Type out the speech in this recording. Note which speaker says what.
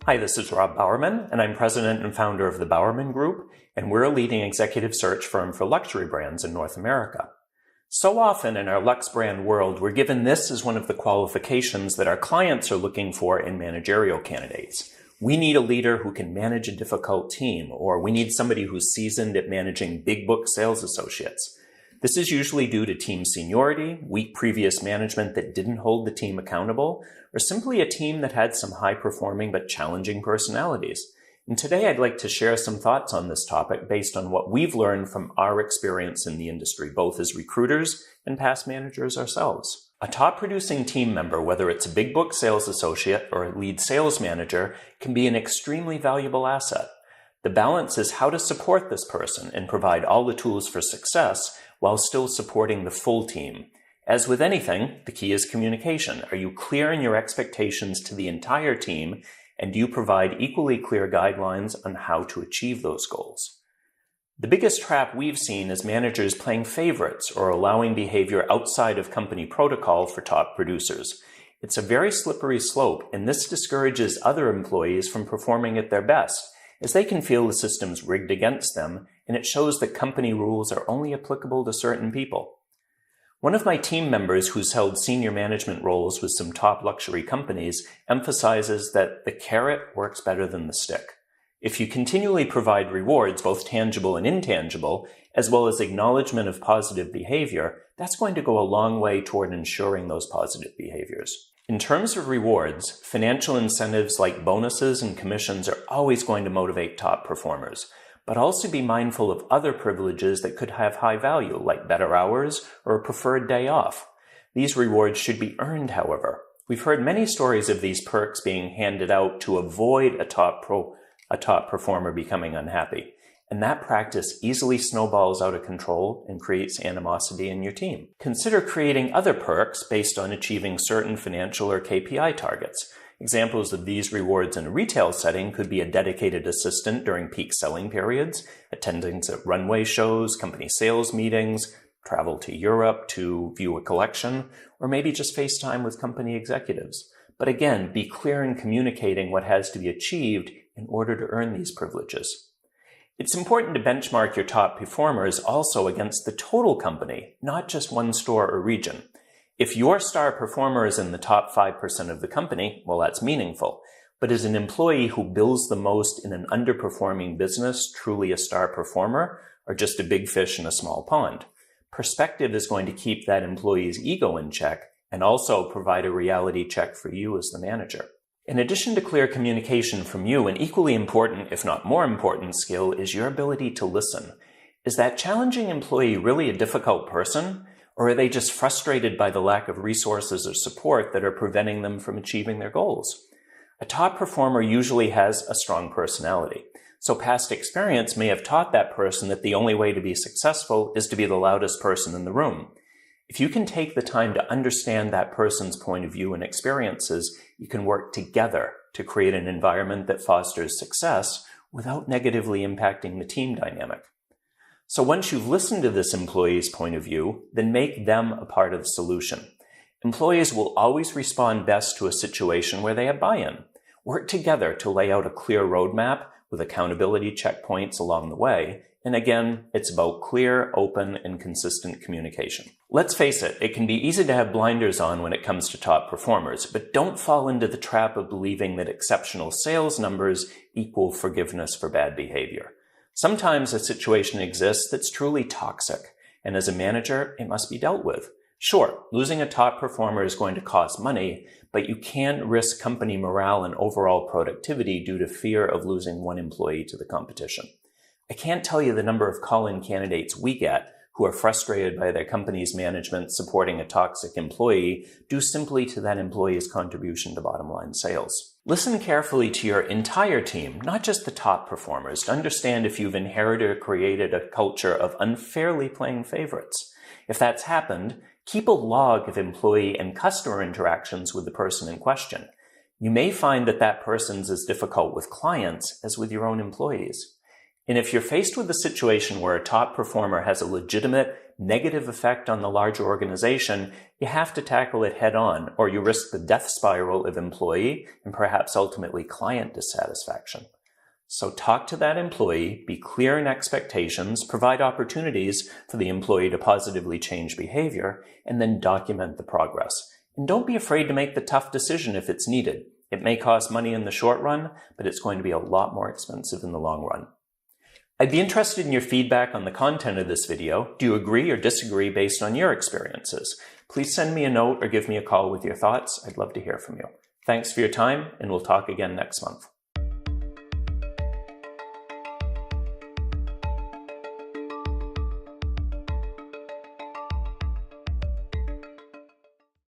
Speaker 1: Hi, this is Rob Bowerman, and I'm president and founder of the Bowerman Group, and we're a leading executive search firm for luxury brands in North America. So often in our Lux brand world, we're given this as one of the qualifications that our clients are looking for in managerial candidates. We need a leader who can manage a difficult team, or we need somebody who's seasoned at managing big book sales associates. This is usually due to team seniority, weak previous management that didn't hold the team accountable, or simply a team that had some high-performing but challenging personalities. And today I'd like to share some thoughts on this topic based on what we've learned from our experience in the industry, both as recruiters and past managers ourselves. A top-producing team member, whether it's a big book sales associate or a lead sales manager, can be an extremely valuable asset. The balance is how to support this person and provide all the tools for success while still supporting the full team. As with anything, the key is communication. Are you clear in your expectations to the entire team, and do you provide equally clear guidelines on how to achieve those goals? The biggest trap we've seen is managers playing favorites or allowing behavior outside of company protocol for top producers. It's a very slippery slope, and this discourages other employees from performing at their best, as they can feel the system's rigged against them, and it shows that company rules are only applicable to certain people. One of my team members who's held senior management roles with some top luxury companies emphasizes that the carrot works better than the stick. If you continually provide rewards, both tangible and intangible, as well as acknowledgement of positive behavior, that's going to go a long way toward ensuring those positive behaviors. In terms of rewards, financial incentives like bonuses and commissions are always going to motivate top performers, but also be mindful of other privileges that could have high value, like better hours or a preferred day off. These rewards should be earned, however. We've heard many stories of these perks being handed out to avoid a top performer becoming unhappy, and that practice easily snowballs out of control and creates animosity in your team. Consider creating other perks based on achieving certain financial or KPI targets. Examples of these rewards in a retail setting could be a dedicated assistant during peak selling periods, attendance at runway shows, company sales meetings, travel to Europe to view a collection, or maybe just FaceTime with company executives. But again, be clear in communicating what has to be achieved in order to earn these privileges. It's important to benchmark your top performers also against the total company, not just one store or region. If your star performer is in the top 5% of the company, well, that's meaningful. But is an employee who bills the most in an underperforming business truly a star performer, or just a big fish in a small pond? Perspective is going to keep that employee's ego in check and also provide a reality check for you as the manager. In addition to clear communication from you, an equally important, if not more important, skill is your ability to listen. Is that challenging employee really a difficult person? Or are they just frustrated by the lack of resources or support that are preventing them from achieving their goals? A top performer usually has a strong personality, so past experience may have taught that person that the only way to be successful is to be the loudest person in the room. If you can take the time to understand that person's point of view and experiences, you can work together to create an environment that fosters success without negatively impacting the team dynamic. So once you've listened to this employee's point of view, then make them a part of the solution. Employees will always respond best to a situation where they have buy-in. Work together to lay out a clear roadmap with accountability checkpoints along the way. And again, it's about clear, open, and consistent communication. Let's face it, it can be easy to have blinders on when it comes to top performers, but don't fall into the trap of believing that exceptional sales numbers equal forgiveness for bad behavior. Sometimes a situation exists that's truly toxic, and as a manager, it must be dealt with. Sure, losing a top performer is going to cost money, but you can't risk company morale and overall productivity due to fear of losing one employee to the competition. I can't tell you the number of call-in candidates we get who are frustrated by their company's management supporting a toxic employee due simply to that employee's contribution to bottom-line sales. Listen carefully to your entire team, not just the top performers, to understand if you've inherited or created a culture of unfairly playing favorites. If that's happened, keep a log of employee and customer interactions with the person in question. You may find that that person's as difficult with clients as with your own employees. And if you're faced with a situation where a top performer has a legitimate negative effect on the larger organization, you have to tackle it head on, or you risk the death spiral of employee and perhaps ultimately client dissatisfaction. So talk to that employee, be clear in expectations, provide opportunities for the employee to positively change behavior, and then document the progress. And don't be afraid to make the tough decision if it's needed. It may cost money in the short run, but it's going to be a lot more expensive in the long run. I'd be interested in your feedback on the content of this video. Do you agree or disagree based on your experiences? Please send me a note or give me a call with your thoughts. I'd love to hear from you. Thanks for your time, and we'll talk again next month.